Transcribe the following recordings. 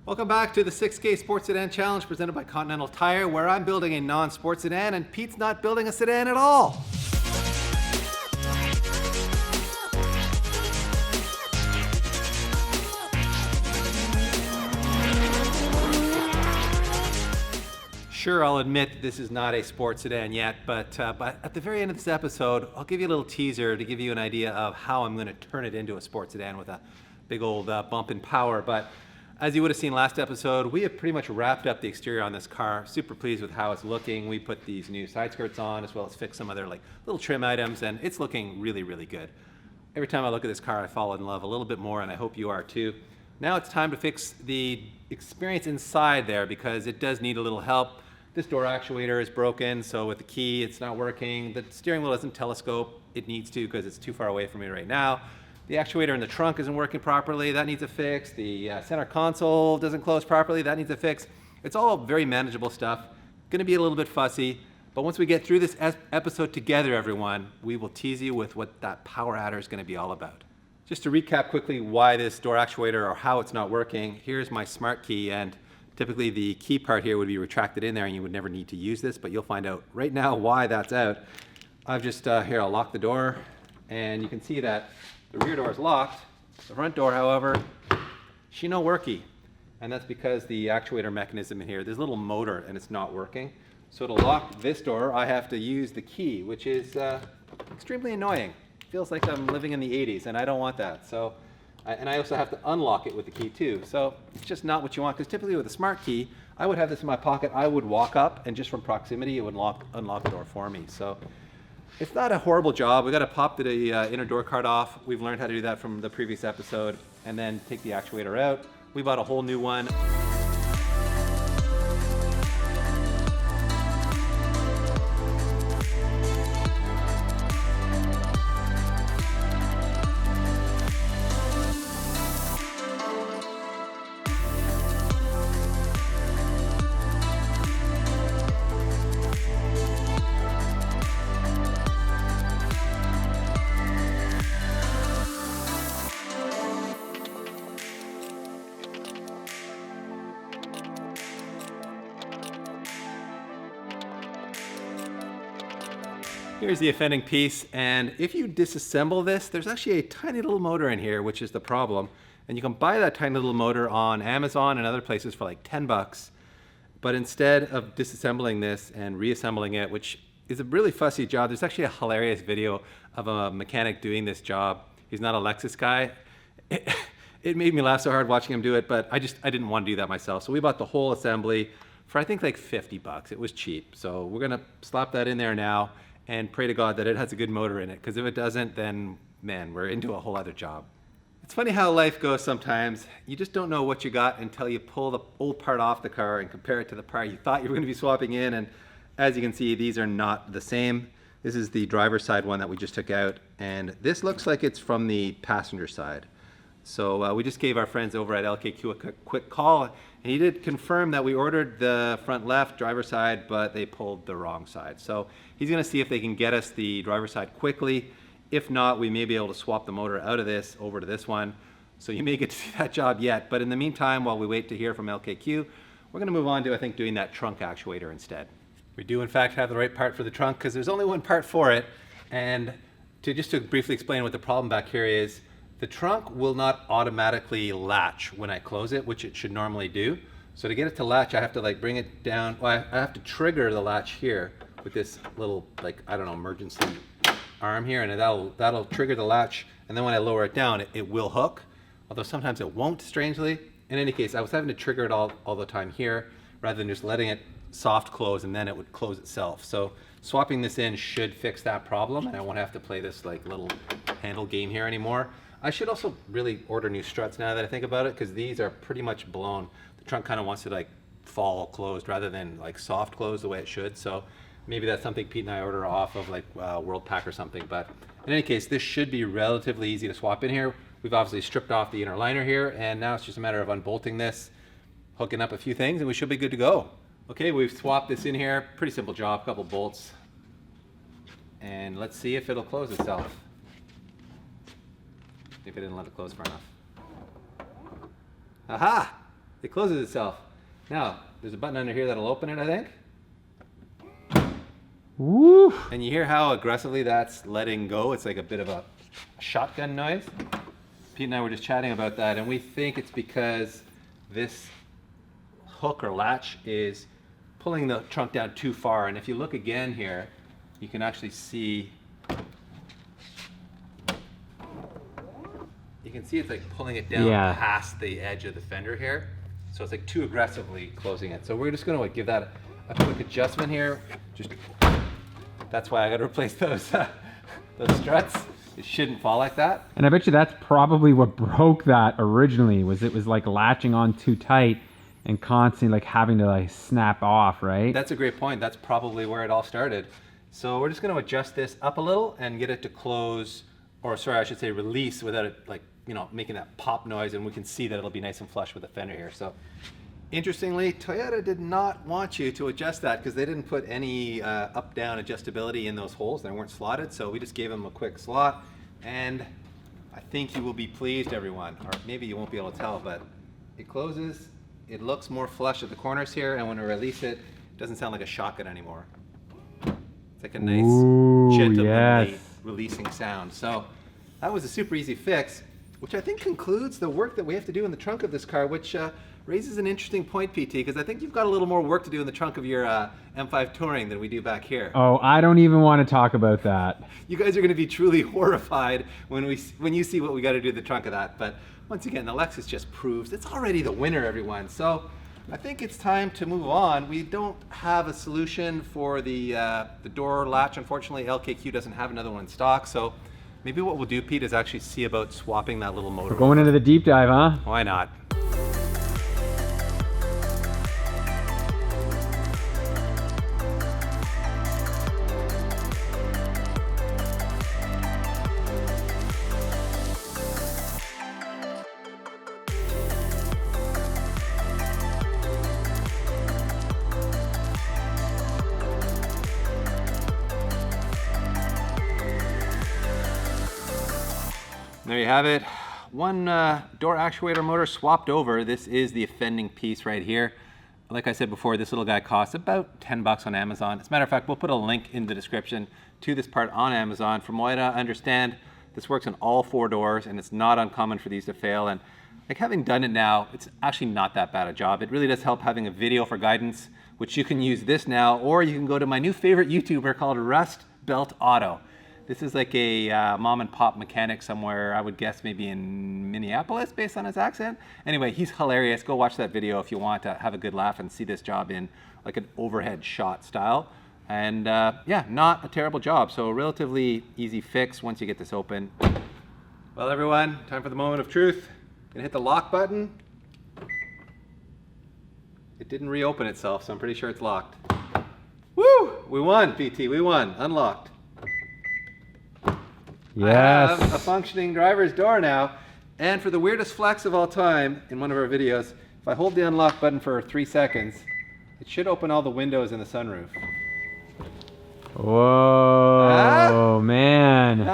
Welcome back to the 6K Sports Sedan Challenge presented by Continental Tire, where I'm building a non-sports sedan and Pete's not building a sedan at all. Sure, I'll admit this is not a sports sedan yet, but at the very end of this episode, I'll give you a little teaser to give you an idea of how I'm going to turn it into a sports sedan with a big old bump in power. But as you would have seen last episode, we have pretty much wrapped up the exterior on this car. Super pleased with how it's looking. We put these new side skirts on as well as fix some other little trim items, and it's looking really, really good. Every time I look at this car, I fall in love a little bit more, and I hope you are too. Now it's time to fix the experience inside there because it does need a little help. This door actuator is broken, so with the key, it's not working. The steering wheel doesn't telescope. It needs to because it's too far away from me right now. The actuator in the trunk isn't working properly. That needs a fix. The center console doesn't close properly. That needs a fix. It's all very manageable stuff. Going to be a little bit fussy, but once we get through this episode together, everyone, we will tease you with what that power adder is going to be all about. Just to recap quickly why this door actuator or how it's not working, here's my smart key, and typically the key part here would be retracted in there and you would never need to use this, but you'll find out right now why that's out. I've just, here, I'll lock the door, and you can see that the rear door is locked. The front door, however, she no worky. And that's because the actuator mechanism in here, there's a little motor and it's not working. So to lock this door, I have to use the key, which is extremely annoying. Feels like I'm living in the 80s and I don't want that. So, and I also have to unlock it with the key too. So it's just not what you want, because typically with a smart key, I would have this in my pocket, I would walk up and just from proximity, it would unlock the door for me. So it's not a horrible job. We got to pop the inner door card off. We've learned how to do that from the previous episode, and then take the actuator out. We bought a whole new one. Here's the offending piece, and if you disassemble this, there's actually a tiny little motor in here, which is the problem. And you can buy that tiny little motor on Amazon and other places for like 10 bucks. But instead of disassembling this and reassembling it, which is a really fussy job, there's actually a hilarious video of a mechanic doing this job. He's not a Lexus guy. It made me laugh so hard watching him do it, but I didn't want to do that myself. So we bought the whole assembly for I think like 50 bucks. It was cheap. So we're gonna slap that in there now and pray to God that it has a good motor in it, because if it doesn't, then man, we're into a whole other job. It's funny how life goes sometimes. You just don't know what you got until you pull the old part off the car and compare it to the part you thought you were going to be swapping in, and as you can see, these are not the same. This is the driver's side one that we just took out, and this looks like it's from the passenger side. So we just gave our friends over at LKQ a quick call, and he did confirm that we ordered the front left driver's side, but they pulled the wrong side. So he's going to see if they can get us the driver's side quickly. If not, we may be able to swap the motor out of this over to this one. So you may get to see that job yet. But in the meantime, while we wait to hear from LKQ, we're going to move on to, I think, doing that trunk actuator instead. We do, in fact, have the right part for the trunk because there's only one part for it. And just to briefly explain what the problem back here is, the trunk will not automatically latch when I close it, which it should normally do. So to get it to latch, I have to bring it down. Well, I have to trigger the latch here with this little, I don't know, emergency arm here, and that'll trigger the latch. And then when I lower it down, it will hook, although sometimes it won't, strangely. In any case, I was having to trigger it all the time here, rather than just letting it soft close and then it would close itself. So swapping this in should fix that problem, and I won't have to play this little handle game here anymore. I should also really order new struts now that I think about it, because these are pretty much blown. The trunk kind of wants to fall closed rather than soft close the way it should. So maybe that's something Pete and I order off of World Pack or something. But in any case, this should be relatively easy to swap in here. We've obviously stripped off the inner liner here, and now it's just a matter of unbolting this, hooking up a few things, and we should be good to go. Okay, we've swapped this in here. Pretty simple job, couple bolts. And let's see if it'll close itself. If I didn't let it close far enough. Aha! it closes itself. Now, there's a button under here that'll open it, I think. Woo! And you hear how aggressively that's letting go. It's like a bit of a shotgun noise. Pete and I were just chatting about that, and we think it's because this hook or latch is pulling the trunk down too far. And if you look again here, you can actually see, you can see it's like pulling it down past the edge of the fender here. So it's like too aggressively closing it. So we're just gonna give that a quick adjustment here. Just, that's why I gotta replace those struts. It shouldn't fall like that. And I bet you that's probably what broke that originally, was it was like latching on too tight and constantly like having to like snap off, right? That's a great point. That's probably where it all started. So we're just gonna adjust this up a little and get it to close, or sorry, I should say release, without it like, you know, making that pop noise, and we can see that it'll be nice and flush with the fender here. So interestingly, Toyota did not want you to adjust that because they didn't put any up-down adjustability in those holes. They weren't slotted, so we just gave them a quick slot, and I think you will be pleased, everyone. Or maybe you won't be able to tell, but it closes. It looks more flush at the corners here, and when I release it, it doesn't sound like a shotgun anymore. It's like a nice, gentlemanly releasing sound. So that was a super easy fix, which I think concludes the work that we have to do in the trunk of this car, which raises an interesting point, PT, because I think you've got a little more work to do in the trunk of your M5 Touring than we do back here. Oh, I don't even want to talk about that. You guys are going to be truly horrified when you see what we got to do to the trunk of that. But once again, the Lexus just proves it's already the winner, everyone. So I think it's time to move on. We don't have a solution for the door latch. Unfortunately, LKQ doesn't have another one in stock. So maybe what we'll do, Pete, is actually see about swapping that little motor. We're going into the deep dive, huh? Why not? There you have it. One door actuator motor swapped over. This is the offending piece right here. Like I said before, this little guy costs about 10 bucks on Amazon. As a matter of fact, we'll put a link in the description to this part on Amazon. From what I understand, this works on all 4 doors, and it's not uncommon for these to fail. And like, having done it now, it's actually not that bad a job. It really does help having a video for guidance, which you can use this now, or you can go to my new favorite YouTuber called Rust Belt Auto. This is like a mom and pop mechanic somewhere, I would guess maybe in Minneapolis based on his accent. Anyway, he's hilarious. Go watch that video if you want to have a good laugh and see this job in like an overhead shot style. And yeah, not a terrible job. So a relatively easy fix once you get this open. Well, everyone, time for the moment of truth. Gonna hit the lock button. It didn't reopen itself, so I'm pretty sure it's locked. Woo! We won, PT, we won. Unlocked. Yes. I have a functioning driver's door now. And for the weirdest flex of all time in one of our videos, if I hold the unlock button for 3 seconds, it should open all the windows in the sunroof. Whoa, man.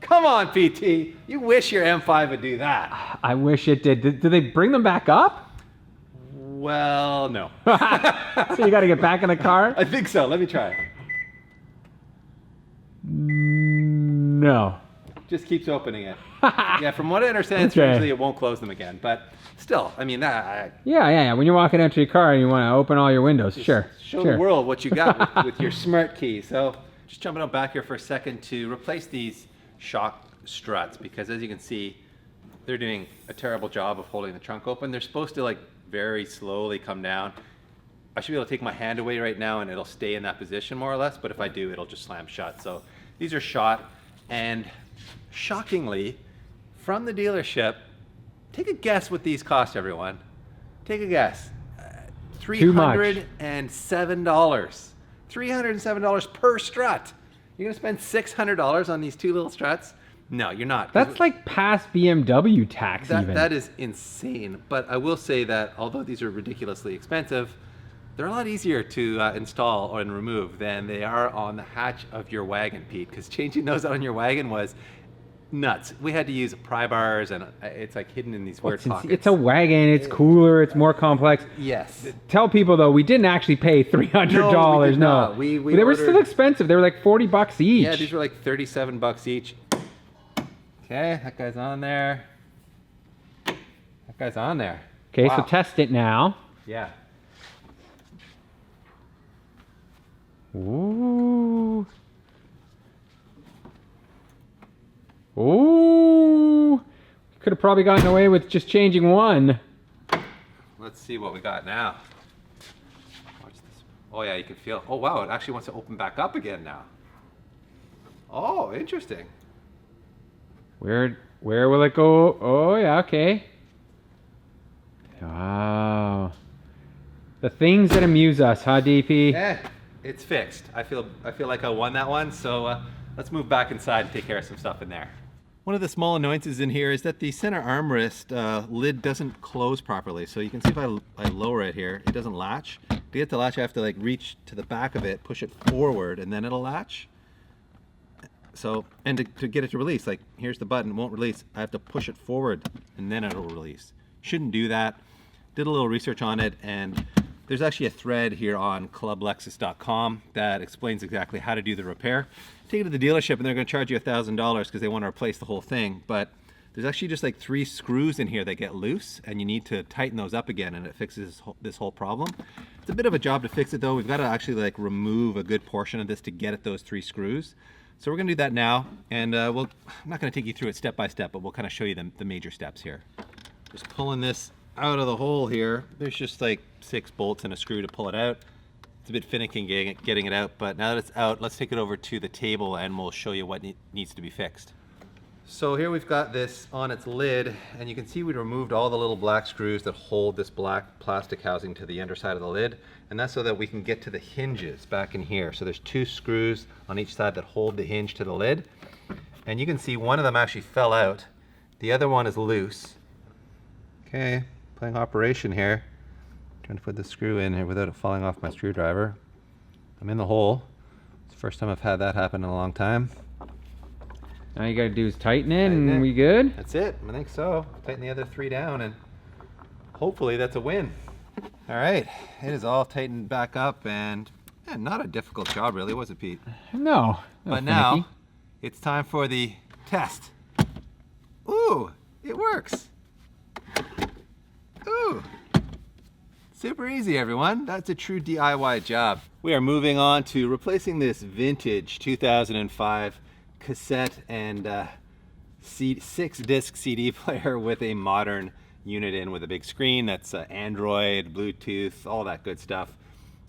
Come on, PT. You wish your M5 would do that. I wish it did. Did they bring them back up? Well, no. So you got to get back in the car? I think so. Let me try. No. Just keeps opening it. Yeah, from what I understand, strangely, it won't close them again. But still, I mean, Yeah. When you're walking out to your car and you want to open all your windows, sure. Show the world what you got with your smart key. So just jumping up back here for a second to replace these shock struts, because as you can see, they're doing a terrible job of holding the trunk open. They're supposed to like very slowly come down. I should be able to take my hand away right now and it'll stay in that position more or less, but if I do, it'll just slam shut. So these are shot, and shockingly, from the dealership, take a guess what these cost, everyone. Take a guess. $307. $307 per strut. You're gonna spend $600 on these 2 little struts? No, you're not. That's like past BMW tax even. That is insane. But I will say that although these are ridiculously expensive, they're a lot easier to install and remove than they are on the hatch of your wagon, Pete, because changing those on your wagon was nuts. We had to use pry bars, and it's like hidden in these weird pockets. It's a wagon. It's cooler. It's more complex. Yes. Tell people though, we didn't actually pay $300. No, we did not. We they were still expensive. They were like $40 each. Yeah, these were like $37 each. Okay, that guy's on there. That guy's on there. Okay, Wow. so test it now. Yeah. Ooh. Ooh. Could have probably gotten away with just changing one. Let's see what we got now. Watch this. Oh yeah, you can feel. Oh wow, it actually wants to open back up again now. Oh, interesting. Where will it go? Oh yeah, okay. Wow. The things that amuse us, huh, DP? Yeah, it's fixed. I feel like I won that one. So let's move back inside and take care of some stuff in there. One of the small annoyances in here is that the center armrest lid doesn't close properly. So you can see if I lower it here, it doesn't latch. To get the latch, I have to like reach to the back of it, push it forward, and then it'll latch. So, and to get it to release, like here's the button, it won't release. I have to push it forward and then it'll release. Shouldn't do that. Did a little research on it, and there's actually a thread here on clublexus.com that explains exactly how to do the repair. Take it to the dealership and they're going to charge you $1,000 because they want to replace the whole thing. But there's actually just like 3 screws in here that get loose, and you need to tighten those up again, and it fixes this whole problem. It's a bit of a job to fix it though. We've got to actually like remove a good portion of this to get at those 3 screws. So we're going to do that now, and I'm not going to take you through it step by step, but we'll kind of show you the major steps here. Just pulling this out of the hole here. There's just like 6 bolts and a screw to pull it out. It's a bit finicky getting it out, but now that it's out, let's take it over to the table and we'll show you what needs to be fixed. So here we've got this on its lid, and you can see we removed all the little black screws that hold this black plastic housing to the underside of the lid, and that's so that we can get to the hinges back in here. So there's 2 screws on each side that hold the hinge to the lid, and you can see one of them actually fell out. The other one is loose. Okay, playing operation here. Trying to put the screw in here without it falling off my screwdriver. I'm in the hole. It's the first time I've had that happen in a long time. All you gotta do is tighten it, and we good? That's it. I think so. Tighten the other 3 down, and hopefully that's a win. All right, it is all tightened back up, and not a difficult job really, was it, Pete? No. But now it's time for the test. Ooh, it works. Ooh. Super easy, everyone. That's a true DIY job. We are moving on to replacing this vintage 2005 cassette and 6-disc CD player with a modern unit in with a big screen that's Android, Bluetooth, all that good stuff.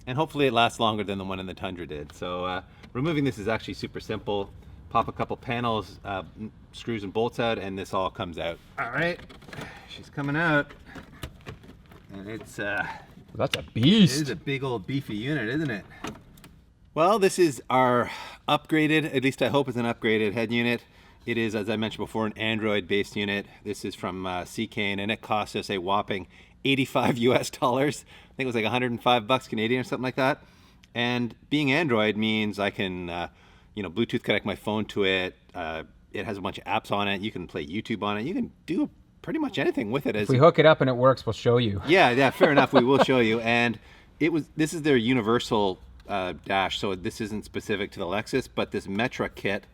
And hopefully it lasts longer than the one in the Tundra did. So removing this is actually super simple. Pop a couple panels, screws and bolts out, and this all comes out. All right, she's coming out. And it's that's a beast. It is a big old beefy unit, isn't it? Well, this is our upgraded, at least I hope it's an upgraded head unit. It is, as I mentioned before, an Android-based unit. This is from C-Cane, and it cost us a whopping $85 US. I think it was like 105 bucks Canadian or something like that. And being Android means I can, Bluetooth connect my phone to it. It has a bunch of apps on it. You can play YouTube on it. You can do pretty much anything with it. If we hook it up and it works, we'll show you. Yeah, fair enough. We will show you. And this is their universal dash, so this isn't specific to the Lexus, but this Metra kit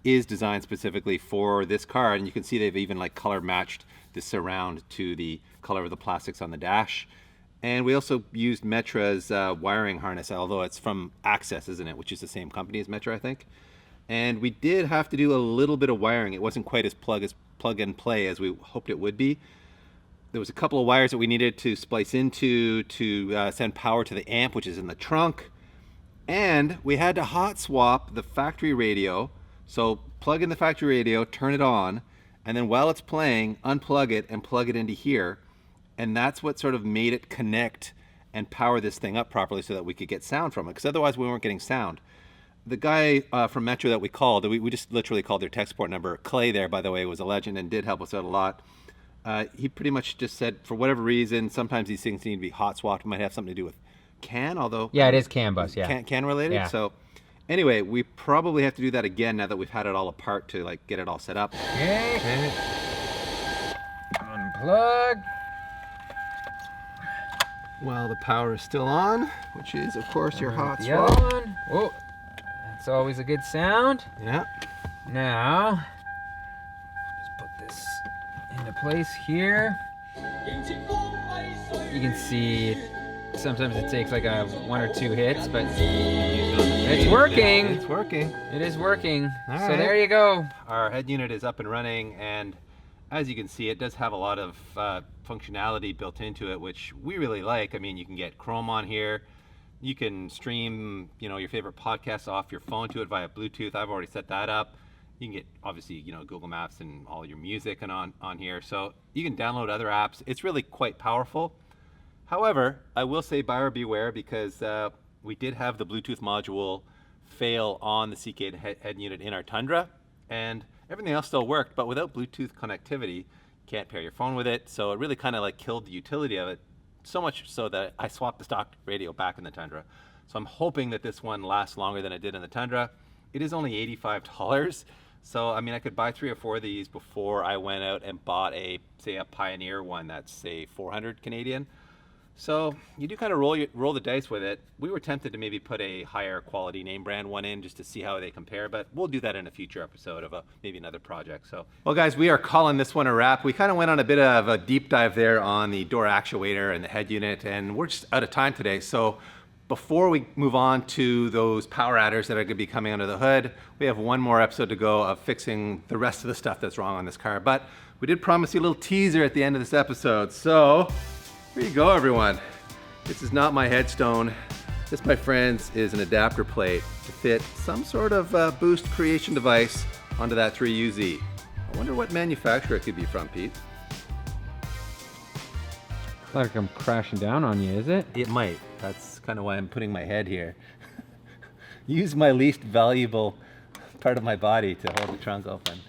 is designed specifically for this car, and you can see they've even like color matched the surround to the color of the plastics on the dash. And we also used Metra's wiring harness, although it's from Access, isn't it, which is the same company as Metra, I think. And we did have to do a little bit of wiring. It wasn't quite as plug and play as we hoped it would be. There was a couple of wires that we needed to splice into to send power to the amp, which is in the trunk. And we had to hot swap the factory radio. So plug in the factory radio, turn it on, and then while it's playing, unplug it and plug it into here. And that's what sort of made it connect and power this thing up properly so that we could get sound from it, because otherwise we weren't getting sound. The guy from Metro that we called, we just literally called their tech support number. Clay there, by the way, was a legend and did help us out a lot. He pretty much just said, for whatever reason, sometimes these things need to be hot swapped. It might have something to do with CAN, although... Yeah, it is CAN bus, yeah. CAN related, yeah. So Anyway, we probably have to do that again now that we've had it all apart to like get it all set up. Okay. Unplug. While the power is still on, which is of course your hot The swap. other one. Oh, that's always a good sound. Yeah. Now, just put this into place here. You can see sometimes it takes like a 1 or 2 hits, but it's working. It's working. It is working. All So right. there you go. Our head unit is up and running, and as you can see, it does have a lot of functionality built into it, which we really like. I mean, you can get Chrome on here. You can stream, your favorite podcasts off your phone to it via Bluetooth. I've already set that up. You can get, obviously, Google Maps and all your music and on here. So you can download other apps. It's really quite powerful. However, I will say buyer beware, because we did have the Bluetooth module fail on the CK head unit in our Tundra, and everything else still worked, but without Bluetooth connectivity, you can't pair your phone with it. So it really kind of like killed the utility of it, so much so that I swapped the stock radio back in the Tundra. So I'm hoping that this one lasts longer than it did in the Tundra. It is only $85. So, I mean, I could buy 3 or 4 of these before I went out and bought say a Pioneer one that's, say, 400 Canadian. So you do kind of roll the dice with it. We were tempted to maybe put a higher quality name brand one in just to see how they compare, but we'll do that in a future episode of maybe another project. So, well guys, we are calling this one a wrap. We kind of went on a bit of a deep dive there on the door actuator and the head unit, and we're just out of time today. So before we move on to those power adders that are going to be coming under the hood, we have one more episode to go of fixing the rest of the stuff that's wrong on this car. But we did promise you a little teaser at the end of this episode. So here you go, everyone. This is not my headstone. This, my friends, is an adapter plate to fit some sort of boost creation device onto that 3UZ. I wonder what manufacturer it could be from, Pete. Like I'm crashing down on you, is it? It might. That's kind of why I'm putting my head here. Use my least valuable part of my body to hold the trunk open.